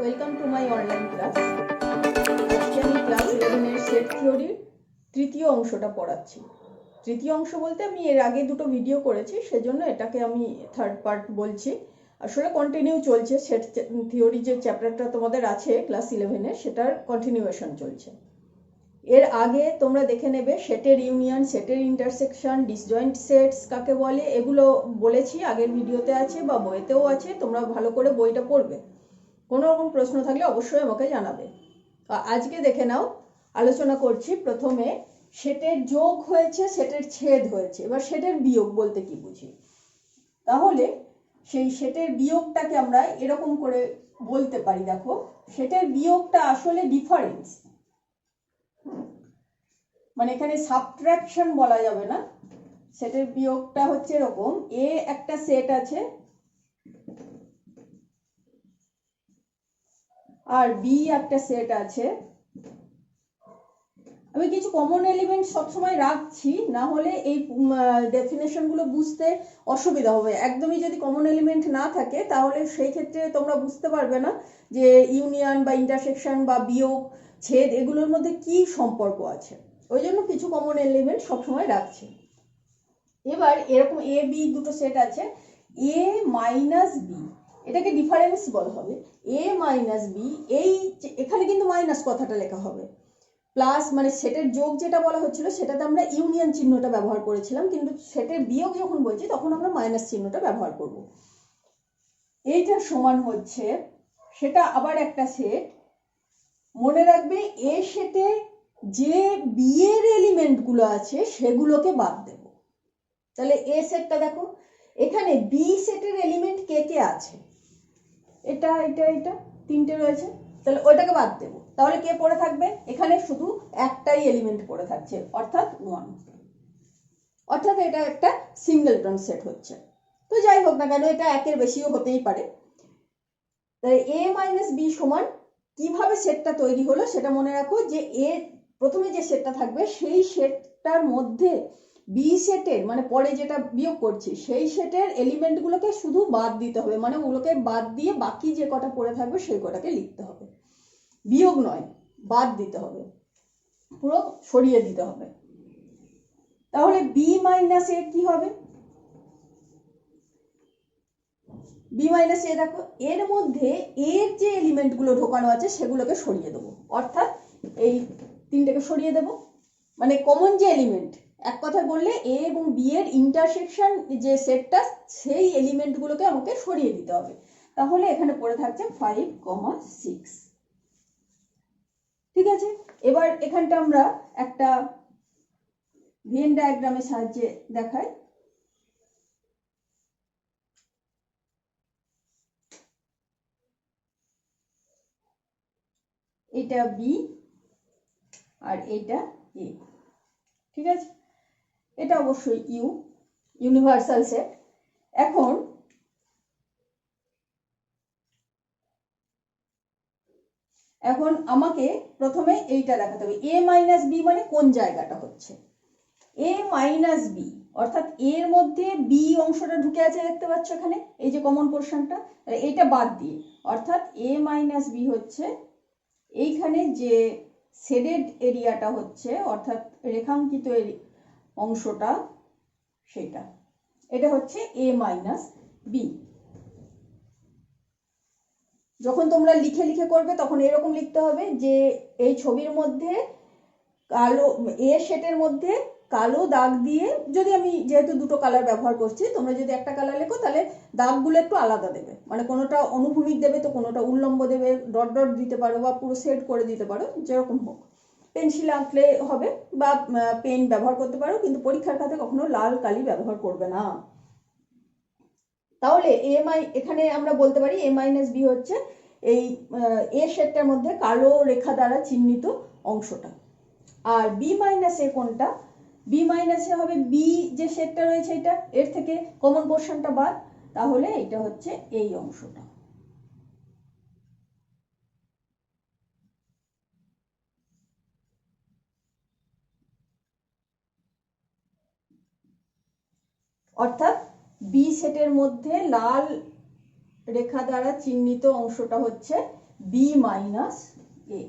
Welcome to my online class. আজকে আমি class 11 এর সেট থিওরির তৃতীয় অংশটা পড়াচ্ছি। তৃতীয় অংশ বলতে আমি এর আগে দুটো ভিডিও করেছি, সেজন্য এটাকে আমি থার্ড পার্ট বলছি। আসলে কন্টিনিউ চলছে, সেট থিওরি যে চ্যাপ্টারটা তোমাদের আছে ক্লাস 11 এ সেটার কন্টিনিউয়েশন চলছে। এর আগে তোমরা দেখে নেবে সেটের ইউনিয়ন, সেটের ইন্টারসেকশন, ডিসজয়েন্ট সেটস কাকে বলে, এগুলো বলেছি, আগের ভিডিওতে আছে বা বইতেও আছে। তোমরা ভালো করে বইটা পড়বে। কোনো রকম প্রশ্ন থাকলে অবশ্যই আমাকে জানাবে। আজকে দেখে নাও, আলোচনা করছি প্রথমে সেটের যোগ হয়েছে, সেটের ছেদ হয়েছে। এবার সেটের বিয়োগ বলতে কি বুঝি? তাহলে সেই সেটের বিয়োগটাকে আমরা এরকম করে বলতে পারি, দেখো সেটের বিয়োগটা আসলে ডিফারেন্স, মানে এখানে সাবট্রাকশন বলা যাবে না। সেটের বিয়োগটা হচ্ছে এরকম, এ একটা সেট আছে আর বি একটা সেট আছে। আমি কিছু কমন এলিমেন্ট সবসময় রাখছি, না হলে এই ডেফিনেশনগুলো বুঝতে অসুবিধা হবে। একদমই যদি কমন এলিমেন্ট না থাকে তাহলে সেই ক্ষেত্রে তোমরা বুঝতে পারবে না যে ইউনিয়ন বা ইন্টারসেকশন বা বিয়োগ, ছেদ এগুলোর মধ্যে কি সম্পর্ক আছে। ওই জন্য কিছু কমন এলিমেন্ট সবসময় রাখছি। এবার এরকম এ বি দুটো সেট আছে, এ মাইনাস বি, এটাকে ডিফারেন্স বলা হবে। এ মাইনাস বি, এই এখানে কিন্তু মাইনাস কথাটা লেখা হবে, প্লাস মানে সেটের যোগ যেটা বলা হচ্ছিল সেটাতে আমরা ইউনিয়ন চিহ্নটা ব্যবহার করেছিলাম, কিন্তু সেটের বিয়োগ যখন বলছি তখন আমরা মাইনাস চিহ্নটা ব্যবহার করব। এইটা সমান হচ্ছে, সেটা আবার একটা সেট। মনে রাখবে এ সেটে যে বি এর এলিমেন্টগুলো আছে সেগুলোকে বাদ দেব। তাহলে এ সেটটা দেখো, এখানে বি সেটের এলিমেন্ট কে কে আছে, এটা এটা এটা তিনটে রয়েছে, তাহলে ওইটাকে বাদ দেবো। তাহলে কে পড়ে থাকবে? এখানে শুধু একটাই এলিমেন্ট পড়ে থাকছে, অর্থাৎ 1, অর্থাৎ এটা একটা সিঙ্গেলটন সেট হচ্ছে। তো যাই হোক না কেন, এটা একের বেশিও হতেই পারে। তাই এ মাইনাস বি সমান, কিভাবে সেটটা তৈরি হলো সেটা মনে রাখো, যে এ প্রথমে যে সেটটা থাকবে সেই সেটটার মধ্যে বি সেটের, মানে পরে যেটা বিয়োগ করছি সেই সেটের এলিমেন্টগুলোকে শুধু বাদ দিতে হবে, মানে ওগুলোকে বাদ দিয়ে বাকি যে কটা পড়ে থাকবে সেই কটাকে লিখতে হবে। বিয়োগ নয়, বাদ দিতে হবে, পুরো সরিয়ে দিতে হবে। তাহলে বি মাইনাস এ কি হবে? বি মাইনাস এ দেখো, এর মধ্যে এর যে এলিমেন্টগুলো ঢোকানো আছে সেগুলোকে সরিয়ে দেবো, অর্থাৎ এই তিনটাকে সরিয়ে দেবো। মানে কমন যে এলিমেন্ট, এক কথা বললে এ এবং বি এর ইন্টারসেকশন যে সেটটা, সেই এলিমেন্টগুলোকে আমাকে সরিয়ে দিতে হবে। তাহলে এখানে পড়ে থাকছে 5,6। ঠিক আছে, এবার এখানটা আমরা একটা ভেন ডায়াগ্রামের সাহায্যে দেখাই। এটা বি আর এটা এ, ঠিক আছে, এটা অবশ্যই ইউনিভার্সাল সেট। এখন আমাকে প্রথমে এইটা দেখাতে হবে, এ মাইনাস বি মানে কোন জায়গাটা হচ্ছে এ মাইনাস বি, অর্থাৎ এর মধ্যে বি অংশটা ঢুকে আছে, দেখতে পাচ্ছ এখানে এই যে কমন পোর্শনটা, এইটা বাদ দিয়ে, অর্থাৎ এ মাইনাস বি হচ্ছে এইখানে যে শেডেড এরিয়াটা হচ্ছে, অর্থাৎ রেখাঙ্কিত অংশটা, সেটা, এটা হচ্ছে এ মাইনাস বি। যখন তোমরা লিখে লিখে করবে তখন এরকম লিখতে হবে যে এই ছবির মধ্যে কালো, এ সেটের মধ্যে কালো দাগ দিয়ে, যদি আমি যেহেতু দুটো কালার ব্যবহার করছি, তোমরা যদি একটা কালার লেখো তাহলে দাগগুলো একটু আলাদা দেবে, মানে কোনোটা অনুভূমিক দেবে তো কোনোটা উল্লম্ব দেবে, ডট ডট দিতে পারো বা পুরো সেট করে দিতে পারো, যেরকম হোক। পেন্সিল আঁকলে হবে বা পেন ব্যবহার করতে পারো, কিন্তু পরীক্ষার খাতে কখনো লাল কালি ব্যবহার করবে না। তাহলে এখানে আমরা বলতে পারি এ মাইনাস বি হচ্ছে এই এ সেটটার মধ্যে কালো রেখা দ্বারা চিহ্নিত অংশটা। আর বি মাইনাস এ কোনটা? বি মাইনাস এ হবে বি যে সেটটা রয়েছে এটা, এর থেকে কমন পোর্শনটা বাদ, তাহলে এটা হচ্ছে এই অংশটা। অর্থাৎ বি সেটের মধ্যে লাল রেখা দ্বারা চিহ্নিত অংশটা হচ্ছে বি মাইনাস এ।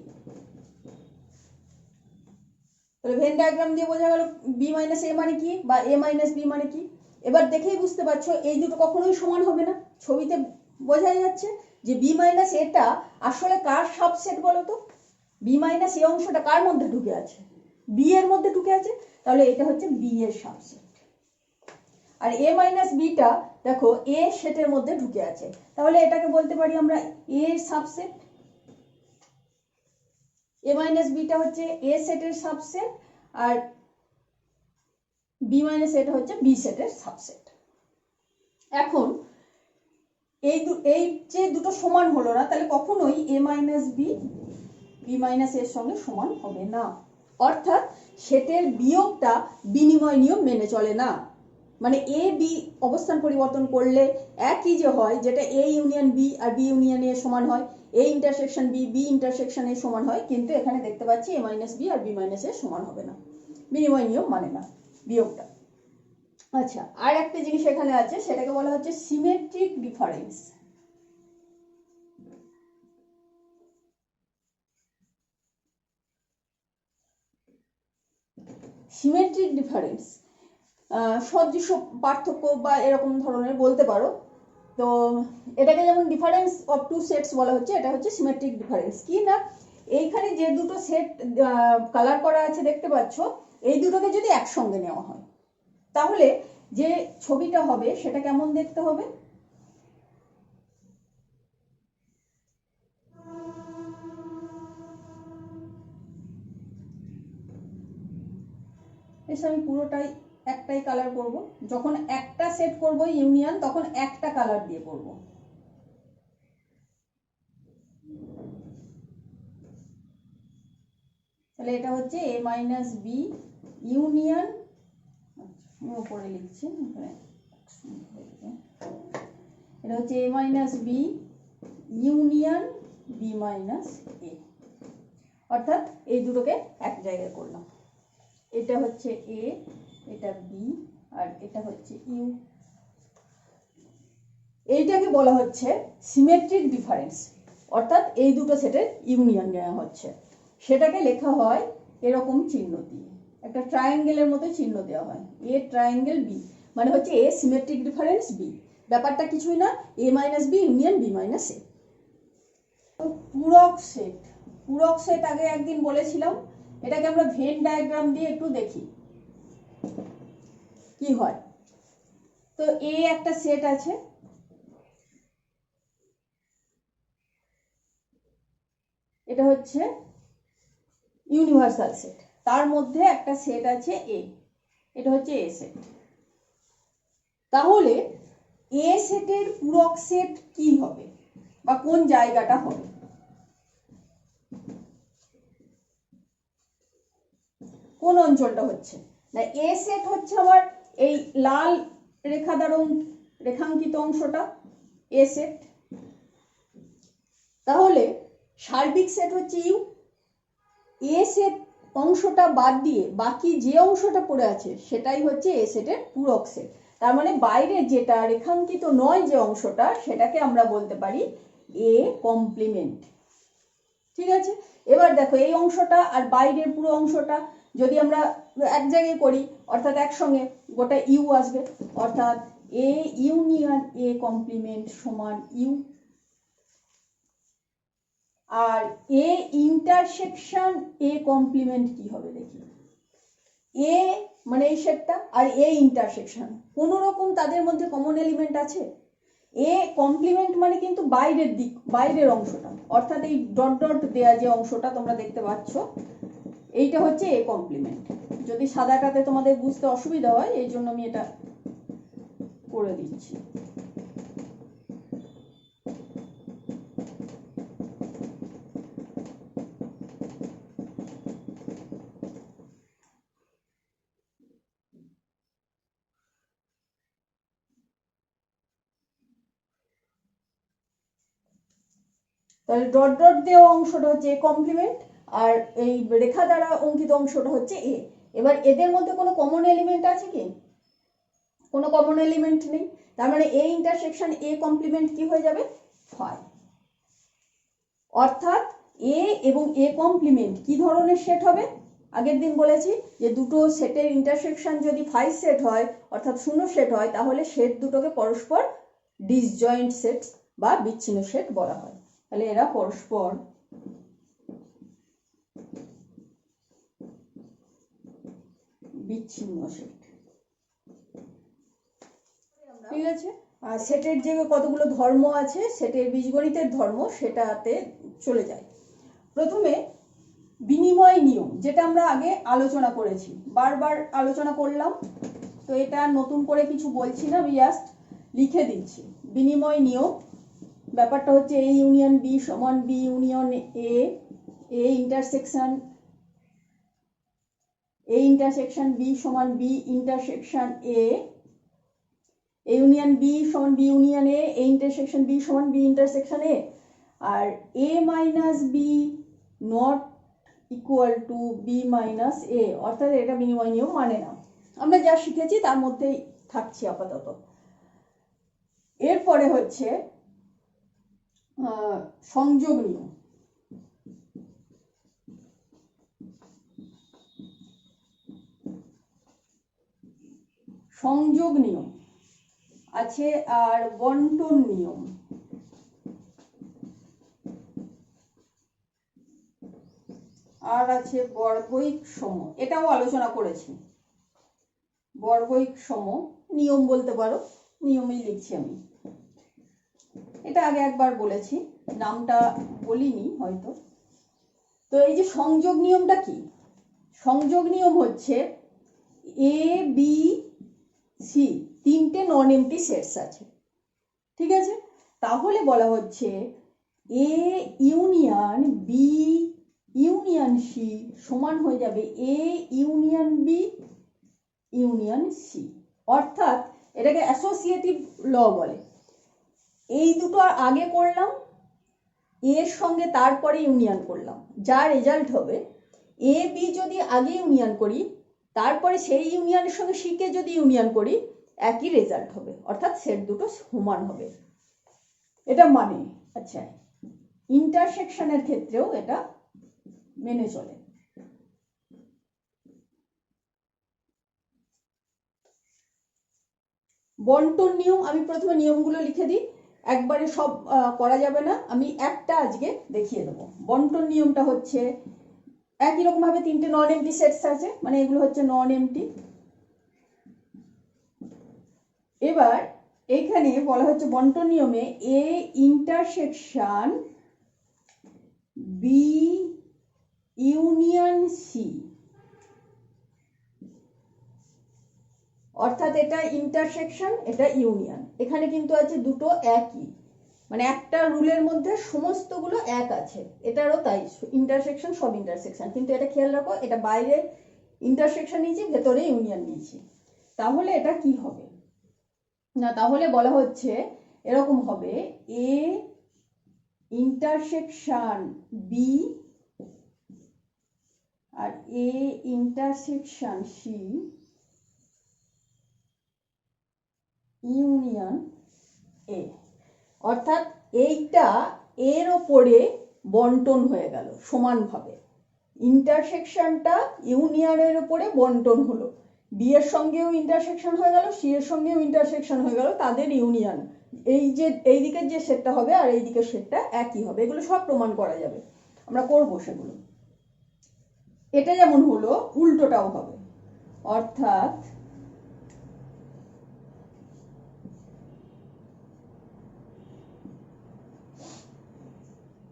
তাহলে ভেন ডায়াগ্রাম দিয়ে বোঝা গেল বি মাইনাস এ মানে কি, বা এ মাইনাস বি মানে কি। এবার দেখেই বুঝতে পারছো এই দুটো কখনোই সমান হবে না। ছবিতে বোঝাই যাচ্ছে যে বি মাইনাস এটা আসলে কার সাবসেট বলো তো? বি মাইনাস এ অংশটা কার মধ্যে ঢুকে আছে? বি এর মধ্যে ঢুকে আছে, তাহলে এটা হচ্ছে বি এর subset. R A minus beta দেখো এ সেটের মধ্যে ঢুকে আছে, তাহলে এটাকে বলতে পারি আমরা এ এর সাবসেট। এ মাইনাস বিটা হচ্ছে এ সেটের সাবসেট, আর বি মাইনাস এটা হচ্ছে বি সেটের সাবসেট। এখন এই যে দুটো সমান হলো না, তাহলে কখনোই এ মাইনাস বি বি মাইনাস এর সঙ্গে সমান হবে না। অর্থাৎ সেটের বিয়োগটা বিনিময় নিয়ম মেনে চলে না। মানে এ বি অবস্থান পরিবর্তন করলে একই যে হয়, যেটা এ ইউনিয়ন বি আর বি ইউনিয়ন এ সমান হয়, A intersection B B intersection A সমান হয়, কিন্তু এখানে দেখতে পাচ্ছি এ মাইনাস বি আর বি মাইনাস এ সমান হবে না, বিনিময় নিয়ম মানে না বিয়োগটা। আচ্ছা, আর একটা জিনিস এখানে আছে, সেটাকে বলা হচ্ছে সিমেট্রিক ডিফারেন্স। সিমেট্রিক ডিফারেন্স সদৃশ পার্থক্য বা এরকম ধরনের বলতে পারো। তো এটাকে যেমন ডিফারেন্স অফ টু সেটস বলা হচ্ছে, এটা হচ্ছে সিমেট্রিক ডিফারেন্স। কি না, এইখানে যে দুটো সেট কালার করা আছে দেখতে পাচ্ছ, এই দুটোকে যদি একসঙ্গে নেওয়া হয় তাহলে যে ছবিটা হবে সেটা কেমন দেখতে হবে? এসে আমি পুরোটাই একটাই কালার করব। যখন একটা সেট করব ইউনিয়ন, তখন একটা কালার দিয়ে করব। তাহলে এটা হচ্ছে এ মাইনাস বি ইউনিয়ন, আমি উপরে লিখছি, এটা হচ্ছে A minus B union B minus A. অর্থাৎ এই দুটোকে এক জায়গায় করলাম। এটা হচ্ছে এ, এটা বি, আর এটা হচ্ছে ইউ। এইটাকে বলা হচ্ছে সিমেট্রিক ডিফারেন্স, অর্থাৎ এই দুটো সেটের ইউনিয়ন নেওয়া হচ্ছে। সেটাকে লেখা হয় এরকম চিহ্ন দিয়ে, একটা ট্রায়াঙ্গেলের মতো চিহ্ন দেওয়া হয়, এ ট্রায়াঙ্গেল বি, মানে হচ্ছে এ সিমেট্রিক ডিফারেন্স বি। ব্যাপারটা কিছুই না, A minus B union B minus A. পূরক সেট, পূরক সেট আগে একদিন বলেছিলাম, এটাকে আমরা ভেন ডায়াগ্রাম দিয়ে একটু দেখি কি হয়। তো এ একটা সেট আছে, এটা হচ্ছে ইউনিভার্সাল সেট, তার মধ্যে একটা সেট আছে এ, এটা হচ্ছে এ সেট। তাহলে এ সেটের পূরক সেট কি হবে বা কোন জায়গাটা হবে? কোন অঞ্চলটা হচ্ছে না, এ সেট হচ্ছে আমার এই লাল রেখা দ্বারা রেখাঙ্কিত অংশটা এ সেট। তাহলে সার্বিক সেট হচ্ছে ইউ। এ সেট অংশটা বাদ দিয়ে বাকি যে অংশটা পড়ে আছে সেটাই হচ্ছে এ সেটের পূরক সেট। তার মানে বাইরে যেটা রেখাঙ্কিত নয় যে অংশটা, সেটাকে আমরা বলতে পারি এ কমপ্লিমেন্ট। ঠিক আছে, এবার দেখো এই অংশটা আর বাইরের পুরো অংশটা যদি আমরা এক জায়গায় করি, অর্থাৎ একসঙ্গে গোটা ইউ আসবে, অর্থাৎ এ ইউনিয়ন এ কমপ্লিমেন্ট সমান ইউ। আর এ ইন্টারসেকশন এ কমপ্লিমেন্ট কি হবে দেখি। এ মানে এই সেটটা আর এ ইন্টারসেকশন, কোন রকম তাদের মধ্যে কমন এলিমেন্ট আছে? এ কমপ্লিমেন্ট মানে কিন্তু বাইরের দিক, বাইরের অংশটা, অর্থাৎ এই ডট ডট দেয়া যে অংশটা তোমরা দেখতে পাচ্ছ, এইটা হচ্ছে এ কমপ্লিমেন্ট। যদি সাদাটাতে তোমাদের বুঝতে অসুবিধা হয়, এই জন্য আমি এটা করে দিচ্ছি। তাহলে ডট ডট দেওয়া অংশটা হচ্ছে এ কমপ্লিমেন্ট, আর এই রেখা দ্বারা অঙ্কিত অংশটা হচ্ছে এ। এবার এদের মধ্যে কোনো কমন এলিমেন্ট আছে কি? কোনো কমন এলিমেন্ট নেই। তার মানে এ ইন্টারসেকশন এ কমপ্লিমেন্ট কি হয়ে যাবে? ফাই। অর্থাৎ এ এবং এ কমপ্লিমেন্ট কি ধরনের সেট হবে? আগের দিন বলেছি যে দুটো সেটের ইন্টারসেকশন যদি 5 সেট হয় অর্থাৎ 0 সেট হয় তাহলে সেট দুটোকে পরস্পর ডিসজয়েন্ট সেট বা বিচ্ছিন্ন সেট বলা হয়। তাহলে এরা পরস্পর বিচ্ছিন্ন সেট। ঠিক আছে, আর সেটের যে কতগুলো ধর্ম আছে সেটের বীজগণিতের ধর্ম সেটাতে চলে যায়। প্রথমে বিনিময় নিয়ম, যেটা আমরা আগে আলোচনা করেছি, বারবার আলোচনা করলাম, তো এটা নতুন করে কিছু বলছি না, আমি জাস্ট লিখে দিচ্ছি। বিনিময় নিয়ম ব্যাপারটা হচ্ছে এ ইউনিয়ন বি সমান B union A, A intersection B সমান B intersection A, A union B সমান B union A, A intersection B সমান বি ইন্টারসেকশন এ, আর A minus B not equal to B minus A, অর্থাৎ এটা বিনিময় নিয়ম মানে না। আমরা যা শিখেছি তার মধ্যেই থাকছি আপাতত। এরপরে হচ্ছে সংযোগ নিয়ম। সংযোগ নিয়ম আছে, আর বন্টন নিয়ম, আর আছে বর্গৈক সম, এটাও আলোচনা করেছি। বর্গৈক সম নিয়ম বলতে পারো, নিয়মই লিখছি আমি, এটা আগে একবার বলেছি, নামটা বলিনি হয়তো। তো এই যে সংযোগ নিয়মটা কি? সংযোগ নিয়ম হচ্ছে এ বি সি তিনটে নন এমটি সেটস আছে, ঠিক আছে? তাহলে বলা হচ্ছে A union B union C সমান হয়ে যাবে A union B union C, অর্থাৎ এটাকে অ্যাসোসিয়েটিভ ল বলে। এই দুটো আগে করলাম, এর সঙ্গে তারপরে ইউনিয়ন করলাম, যা রেজাল্ট হবে এ বি যদি আগে ইউনিয়ন করি তারপরে সেই ইউনিয়নের সঙ্গে সি কে যদি ইউনিয়ন করি একই রেজাল্ট হবে, অর্থাৎ সেট দুটো সমান হবে, এটা মানে। আচ্ছা, ইন্টারসেকশনের ক্ষেত্রেও এটা মেনে চলে। বন্টন নিয়ম, আমি প্রথমে নিয়মগুলো লিখে দিই, একবারে সব করা যাবে না, আমি একটা আজকে দেখিয়ে দেবো। বন্টন নিয়মটা হচ্ছে একই রকম ভাবে তিনটে নন এমটি সেটস আছে, মানে এগুলো হচ্ছে নন এমটি। এবার এখানে বলা হচ্ছে বন্টন নিয়মে A intersection B union C, অর্থাৎ এটা ইন্টারসেকশন এটা ইউনিয়ন, এখানে কিন্তু আছে দুটো একই, মানে একটা রুলের মধ্যে সমস্তগুলো এক আছে, এটারও তাই, ইন্টারসেকশন সব ইন্টারসেকশন, কিন্তু এটা খেয়াল রাখো এটা বাইরে ইন্টারসেকশন নিয়েছি ভেতরে ইউনিয়ন নিয়েছি। তাহলে এটা কি হবে না, তাহলে বলা হচ্ছে এরকম হবে এ ইন্টারসেকশন বি আর A intersection C union A, অর্থাৎ এইটা এর ওপরে বন্টন হয়ে গেল সমানভাবে, ইন্টারসেকশনটা ইউনিয়নের উপরে বন্টন হলো, বি এর সঙ্গেও ইন্টারসেকশন হয়ে গেল, সি এর সঙ্গেও ইন্টারসেকশন হয়ে গেল, তাদের ইউনিয়ন, এই যে এই দিকের যে সেটটা হবে আর এই দিকের সেটটা একই হবে, এগুলো সব প্রমাণ করা যাবে, আমরা করব সেগুলো। এটা যেমন হলো উল্টোটাও হবে, অর্থাৎ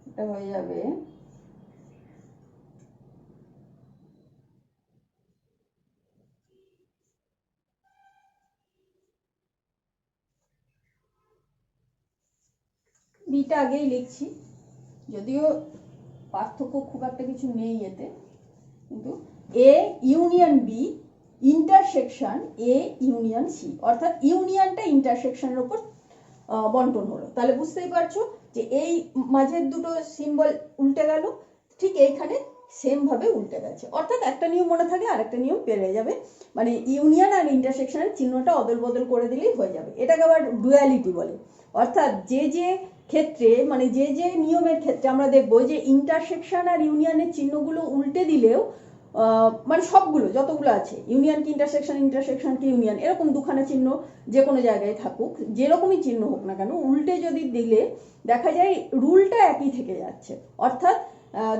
এটা হয়ে যাবে বিটা আগেই লিখছি, যদিও পার্থক্য খুব একটা কিছু নেই এতে, কিন্তু A union B intersection A union C, অর্থাৎ ইউনিয়নটা ইন্টারসেকশনের উপর বন্টন হলো। তাহলে বুঝতেই পারছো যে এই মাঝের দুটো সিম্বল উল্টে গেল, ঠিক এইখানে সেম ভাবে উল্টে গেছে, অর্থাৎ একটা নিয়ম মনে থাকে আর একটা নিয়ম পেরে যাবে, মানে ইউনিয়ন আর ইন্টারসেকশনের চিহ্নটা অদল বদল করে দিলেই হয়ে যাবে। এটাকে আবার ডুয়ালিটি বলে, অর্থাৎ যে যে ক্ষেত্রে মানে যে যে নিয়মের ক্ষেত্রে আমরা দেখব যে ইন্টারসেকশন আর ইউনিয়নের চিহ্নগুলো উল্টে দিলেও মানে সবগুলো যতগুলো আছে ইউনিয়ন কি ইন্টারসেকশন, ইন্টারসেকশন কি ইউনিয়ন, এরকম দুখানা চিহ্ন যে কোনো জায়গায় থাকুক, যেরকমই চিহ্ন হোক না কেন, উল্টে যদি দিলে দেখা যায় রুলটা একই থেকে যাচ্ছে, অর্থাৎ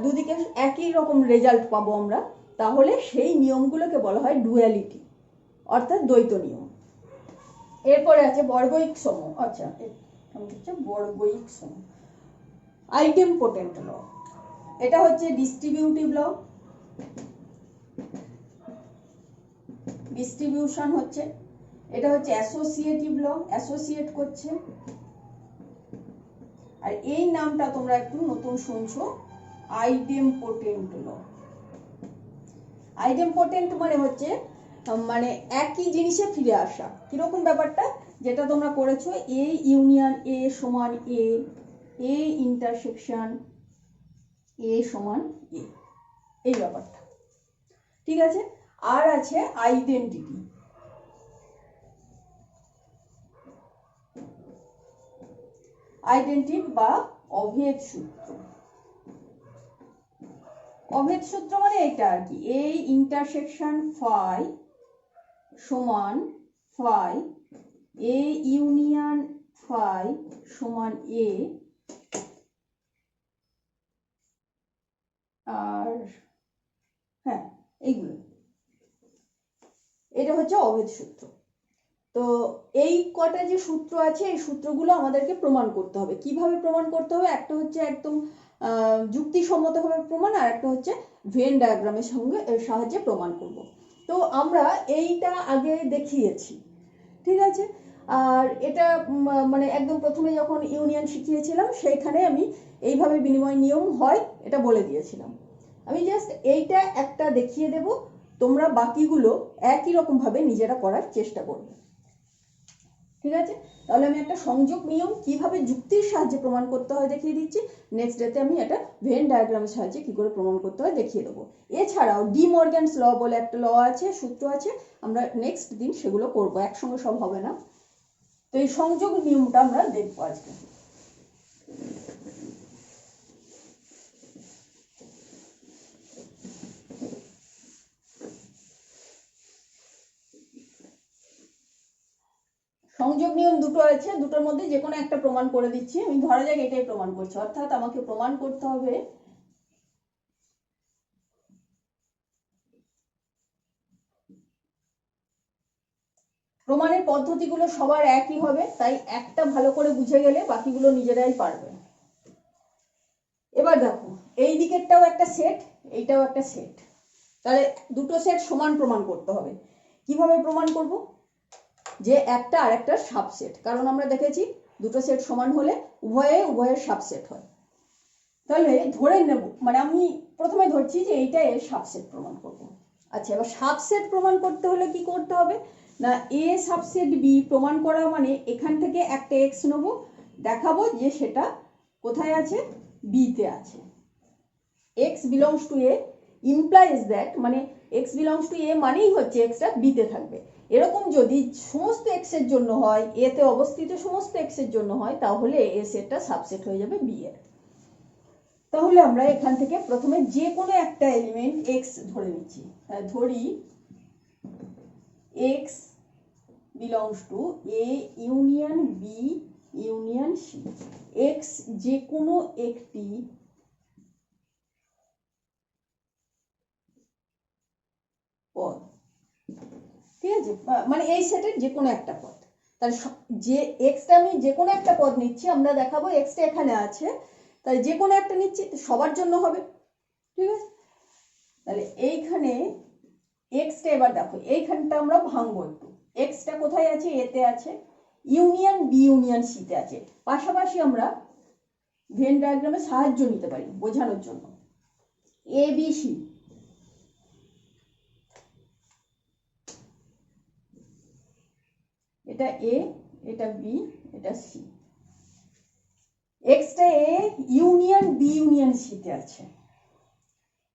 দুদিকে একই রকম রেজাল্ট পাবো আমরা। তাহলে সেই নিয়মগুলোকে বলা হয় ডুয়ালিটি, অর্থাৎ দ্বৈত নিয়ম। এরপরে আছে বর্গয়িক সমূহ। আচ্ছা, হচ্ছে বর্গয়িক সমূহ। আইডেমপোটেন্ট ল, এটা হচ্ছে ডিস্ট্রিবিউটিভ ল, ডিস্ট্রিবিউশন হচ্ছে, এটা হচ্ছে অ্যাসোসিয়েটিভ ল, অ্যাসোসিয়েট করছে। আর এই নামটা তোমরা একটু নতুন শুনছো, আইডেমপোটেন্ট ল। আইডেমপোটেন্ট মানে হচ্ছে মানে একই জিনিসে ফিরে আসা। কিরকম ব্যাপারটা, যেটা তোমরা করেছো এ ইউনিয়ন এ সমান এ, এ ইন্টারসেকশন এ সমান এ, এই ব্যাপারটা, ঠিক আছে। আর আছে আইডেন্টিটি, আইডেন্টিটি বা অভেদ সূত্র। অভেদ সূত্র মানে এটা আর কি, এ ইন্টারসেকশন ফাই সমান ফাই, এ ইউনিয়ন ফাই সমান এ, আর হ্যাঁ এইগুলো, এটা হচ্ছে অভেদ সূত্র। তো এই কটা যে সূত্র আছে এই সূত্রগুলো আমাদেরকে প্রমাণ করতে হবে। কিভাবে প্রমাণ করতে হবে, একটা হচ্ছে একদম যুক্তিসম্মতভাবে প্রমাণ, আর একটা হচ্ছে ভেন ডায়াগ্রামের সাহায্যে প্রমাণ করব। তো আমরা এইটা আগে দেখিয়েছি, ঠিক আছে। আর এটা মানে একদম প্রথমে যখন ইউনিয়ন শিখিয়েছিলাম সেইখানে আমি এইভাবে বিনিময় নিয়ম হয় এটা বলে দিয়েছিলাম। আমি জাস্ট এইটা একটা দেখিয়ে দেব, তোমরা বাকিগুলো একই রকম ভাবে নিজেরা করার চেষ্টা করবে, ঠিক আছে। তাহলে আমি একটা সংযোগ নিয়ম কিভাবে যুক্তির সাহায্যে প্রমাণ করতে হয় দেখিয়ে দিচ্ছি। নেক্সট ডেতে আমি এটা ভেন ডায়াগ্রামের সাহায্যে কি করে প্রমাণ করতে হয় দেখিয়ে দেবো। এছাড়াও ডি মর্গ্যানস ল বলে একটা ল আছে, সূত্র আছে, আমরা নেক্সট দিন সেগুলো করব, একসঙ্গে সব হবে না। তো এই সংযোগ নিয়মটা আমরা দেখবো আজকে। সংযোগ নিয়ম দুটো আছে, দুটোর মধ্যে যে কোনো একটা প্রমাণ করে দিচ্ছি আমি। ধরা যাক এটাই প্রমাণ করছি, অর্থাৎ আমাকে প্রমাণ করতে হবে প্রমাণের পদ্ধতিগুলো সবার একই হবে, তাই একটা ভালো করে বুঝে গেলে বাকিগুলো নিজেরাই পারবে। এবার দেখো এই দিকেরটাও একটা সেট, এইটাও একটা সেট, তাহলে দুটো সেট সমান প্রমাণ করতে হবে। কিভাবে প্রমাণ করব, যে একটা আর একটা সাবসেট, কারণ আমরা দেখেছি দুটো সেট সমান হলে উভয়ের সাবসেট হয়। তাহলে ধরে নেব, মানে আমি প্রথমে ধরছি যে এইটা এর সাবসেট প্রমাণ করব। আচ্ছা, এবার সাবসেট প্রমাণ করতে হলে কি করতে হবে না, এ সাবসেট বি প্রমাণ করা মানে এখান থেকে একটা এক্স নেব, দেখাবো যে সেটা কোথায় আছে, বি তে আছে। X belongs to A implies that, মানে এক্স বিলংস টু এ মানেই হচ্ছে এক্সটা বি তে থাকবে। এরকম যদি সমস্ত এক্স এর জন্য হয়, এ তে অবস্থিত সমস্ত এক্স এর জন্য হয়, তাহলে এ সেটটা সাবসেট হয়ে যাবে বি এর। তাহলে আমরা এখান থেকে প্রথমে যে কোনো একটা এলিমেন্ট এক্স ধরে নিচ্ছি, ধরি X belongs to A union B union C. X যে কোনো একটি পদ, ঠিক আছে, মানে এই সেটের যে কোনো একটা পদ। তাহলে যে এক্সটা আমি যে কোনো একটা পদ নিচ্ছি, আমরা দেখাবো এক্সটা এখানে আছে, তাহলে যে কোনো একটা নিচ্ছি সবার জন্য হবে, ঠিক আছে। তাহলে এইখানে এক্সটা, এবার দেখো এইখানটা আমরা ভাঙবো একটু, এক্সটা কোথায় আছে, এতে আছে, ইউনিয়ন বি ইউনিয়ন সি তে আছে। পাশাপাশি আমরা ভেন ডায়াগ্রামে সাহায্য নিতে পারি বোঝানোর জন্য। এ বি সি, এটা এ, এটা বি, এটা সি। এক্সটা A union B union C তে আছে,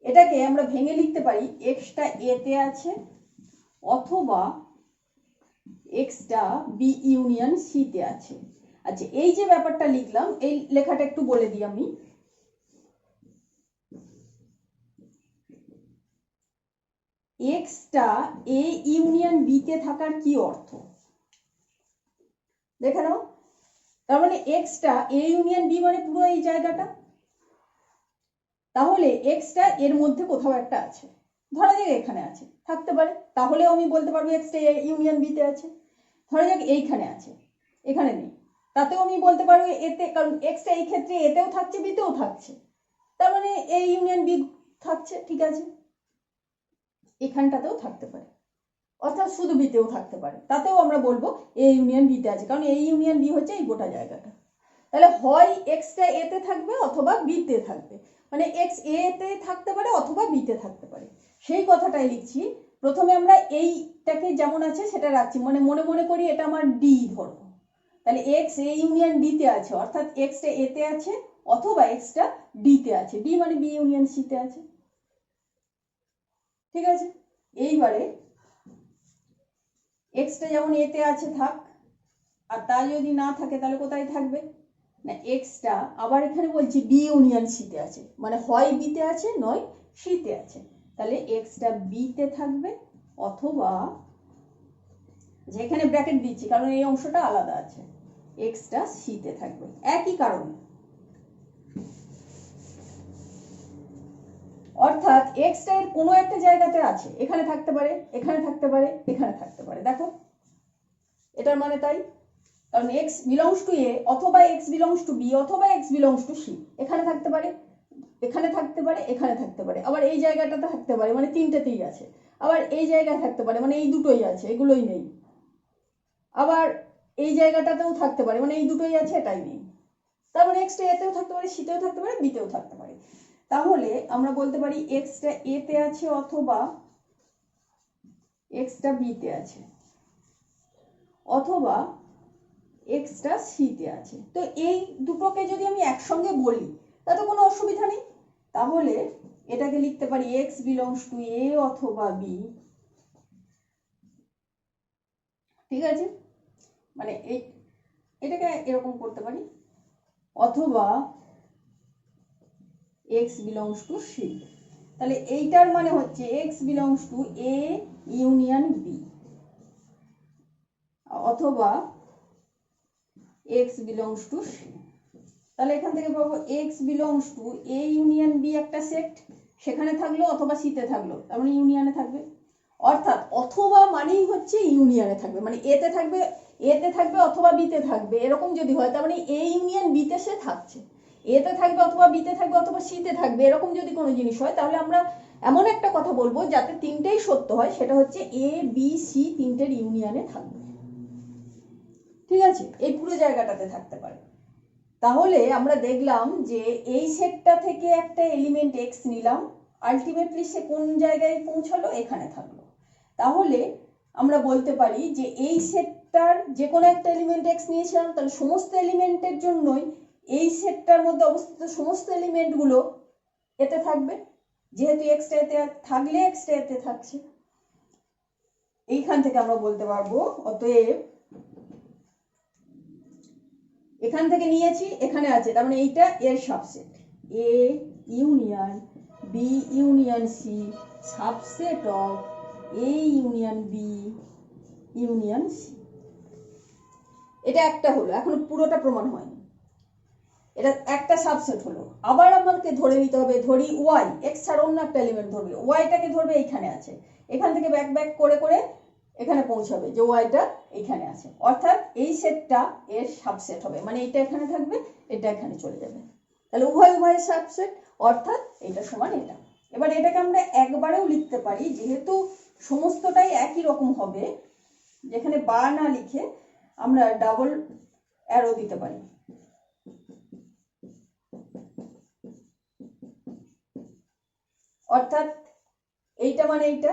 এটাকে আমরা ভেঙে লিখতে পারি এক্সটা এ তে আছে অথবা এক্সটা বি ইউনিয়ন সি তে আছে। আচ্ছা, এই যে ব্যাপারটা লিখলাম, এই লেখাটা একটু বলে দিই আমি। এক্সটা এ ইউনিয়ন বি তে থাকার কি অর্থ দেখে নাও। তার মানে এক্সটা এ ইউনিয়ন বি মানে পুরো এই জায়গাটা, তাহলে এক্সটা এর মধ্যে কোথাও একটা আছে, ধরা যাক এখানে আছে, থাকতে পারে, তাহলেও আমি বলতে পারবো এক্সটা এ ইউনিয়ন বি তে আছে। ধরা যাক এইখানে আছে, এখানে নেই, তাতেও আমি বলতে পারবো এতে, কারণ এক্সটা এই ক্ষেত্রে এতেও থাকছে বিতেও থাকছে, তার মানে এ ইউনিয়ন বি থাকছে, ঠিক আছে। এখানটাতেও থাকতে পারে, অর্থাৎ শুধু বিতেও থাকতে পারে, তাতেও আমরা বলবো এ ইউনিয়ন বিতে আছে, কারণ এ ইউনিয়ন বি হচ্ছে এই গোটা জায়গাটা। তাহলে হয় এক্সটা এতে থাকবে অথবা বিতে থাকবে, মানে এক্স এ তে থাকতে পারে অথবা বিতে থাকতে পারে, সেই কথাটাই লিখছি। প্রথমে আমরা এইটাকে যেমন আছে সেটা রাখছি, মানে মনে মনে করি এটা আমার ডি ধরবো, তাহলে এক্স এ ইউনিয়ন ডি তে আছে, অর্থাৎ এক্সটা এতে আছে অথবা এক্সটা ডি তে আছে, ডি মানে বি ইউনিয়ন সি তে আছে, ঠিক আছে। এইবারে এক্সটা যেমন এতে আছে থাক, আর তা যদি না থাকে তাহলে কোথায় থাকবে না, এক্সটা আবার এখানে বলছি বি ইউনিয়ন সি তে আছে, মানে হয় বিতে আছে নয় সি তে আছে, তাহলে এক্সটা বি তে থাকবে অথবা, যেখানে ব্র্যাকেট দিচ্ছি কারণ এই অংশটা আলাদা আছে, এক্সটা সি তে থাকবে, একই কারণে। অর্থাৎ এক্সটা এর কোনো একটা জায়গাতে আছে, এখানে থাকতে পারে, এখানে থাকতে পারে, এখানে থাকতে পারে, দেখো এটার মানে তাই, কারণ এক্স বিলংস টু এ অথবা এক্স বিলংস টু বি অথবা এক্স বিলংস টু সি, এখানে থাকতে পারে, এখানে থাকতে পারে, এখানে থাকতে পারে, আবার এই জায়গাটাতে থাকতে পারে, মানে তিনটেতেই আছে, আবার এই জায়গায় থাকতে পারে, মানে এই দুটোই আছে, এগুলোই নেই, আবার এই জায়গাটাতেও থাকতে পারে, মানে এই দুটোই আছে এটাই নেই, তার মানে এক্সটা এতেও থাকতে পারে, সিতেও থাকতে পারে, বিতেও থাকতে পারে। তাহলে আমরা বলতে পারি এক্সটা এতে আছে অথবা এক্সটা বিতে আছে অথবা এক্সটা সিতে আছে। তো এই দুটোকে যদি আমি একসঙ্গে বলি তাতে কোনো অসুবিধা নেই, তাহলে এটাকে লিখতে পারি এক্স বিলংস টু এ অথবা বি, ঠিক আছে, মানে এটাকে এরকম করতে পারি, অথবা এক্স বিলংস টু সি, তাহলে এইটার মানে হচ্ছে X belongs to A union B অথবা এক্স বিলংস টু সি। তাহলে এখান থেকে পাবো X belongs to A union B একটা সেট, সেখানে থাকলো অথবা সিতে থাকলো, তার মানে ইউনিয়নে থাকবে, অর্থাৎ অথবা মানেই হচ্ছে ইউনিয়নে থাকবে, মানে এতে থাকবে, এতে থাকবে অথবা বিতে থাকবে, এরকম যদি হয় তার মানে এ ইউনিয়ন বিতে সে থাকছে, এতে থাকবে অথবা বিতে থাকবে অথবা সিতে থাকবে, এরকম যদি কোনো জিনিস হয় তাহলে আমরা এমন একটা কথা বলবো যাতে তিনটেই সত্য হয়, সেটা হচ্ছে এ বি সি তিনটের ইউনিয়নে থাকবে, ঠিক আছে, এই পুরো জায়গাটাতে থাকতে পারে। তাহলে আমরা দেখলাম যে এই সেটটা থেকে একটা এলিমেন্ট এক্স নিলাম, আলটিমেটলি সে কোন জায়গায় পৌঁছালো, এখানে থাকলো, তাহলে আমরা বলতে পারি যে এই সেটটার যে কোনো একটা এলিমেন্ট এক্স নিয়েছিলাম, তাহলে সমস্ত এলিমেন্টের জন্যই এই সেটটার মধ্যে অবস্থিত সমস্ত এলিমেন্টগুলো এতে থাকবে, যেহেতু এক্সটা এতে থাকলে এক্সটা এতে থাকছে, এইখান থেকে আমরা বলতে পারবো অতএব এখান থেকে নিয়েছি এখানে আছে, তার মানে এইটা এর subset, A union B union C subset of A union B union C. এটা একটা হলো, এখনো পুরোটা প্রমাণ হয়নি, এটা একটা সাবসেট হলো। আবার আমাকে ধরে নিতে হবে, ধরি ওয়াই, এক্স ছাড়া অন্য একটা এলিমেন্ট ধরবে, ওয়াইটাকে ধরবে এইখানে আছে, এখান থেকে ব্যাক ব্যাক করে করে এখানে পৌঁছাবে যে ওয়াইটা এখানে আছে, অর্থাৎ এই সেটটা এর সাবসেট হবে, মানে এটা এখানে থাকবে, এটা এখানে চলে যাবে, তাহলে উভয় উভয়ের সাবসেট, অর্থাৎ এটা সমান এটা। এবার এটাকে আমরা একবারেও লিখতে পারি, যেহেতু সমস্তটাই একই রকম হবে, যেখানে বা না লিখে আমরা ডাবল অ্যারো দিতে পারি, অর্থাৎ এইটা মানে এইটা,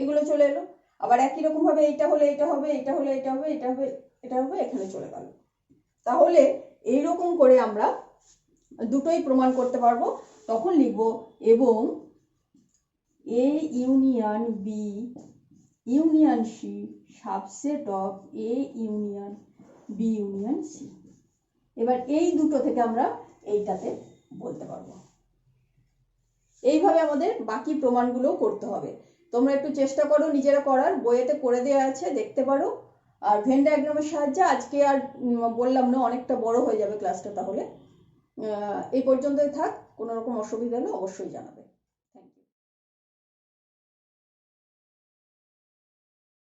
এগুলো চলে এলো, আবার একই রকম ভাবে এইটা হলে এটা হবে, এটা হলে এটা হবে, এটা হবে, এটা হবে, এখানে চলে গেল। তাহলে এইরকম করে আমরা দুটোই প্রমাণ করতে পারবো, তখন লিখবো এবং A union B union C subset of A union B union C. এবার এই দুটো থেকে আমরা এইটাতে বলতে পারবো। এইভাবে আমাদের বাকি প্রমাণগুলো করতে হবে। তোমরা একটু চেষ্টা করো নিজেরা করার, বইয়েতে করে দেওয়া আছে, দেখতে পারো। আর ভেন ডায়াগ্রামের সাহায্যে আজকে আর বললাম না, অনেকটা বড় হয়ে যাবে ক্লাসটা, তাহলে এই পর্যন্তই থাক। কোনো রকম অসুবিধা হলে অবশ্যই জানাবে।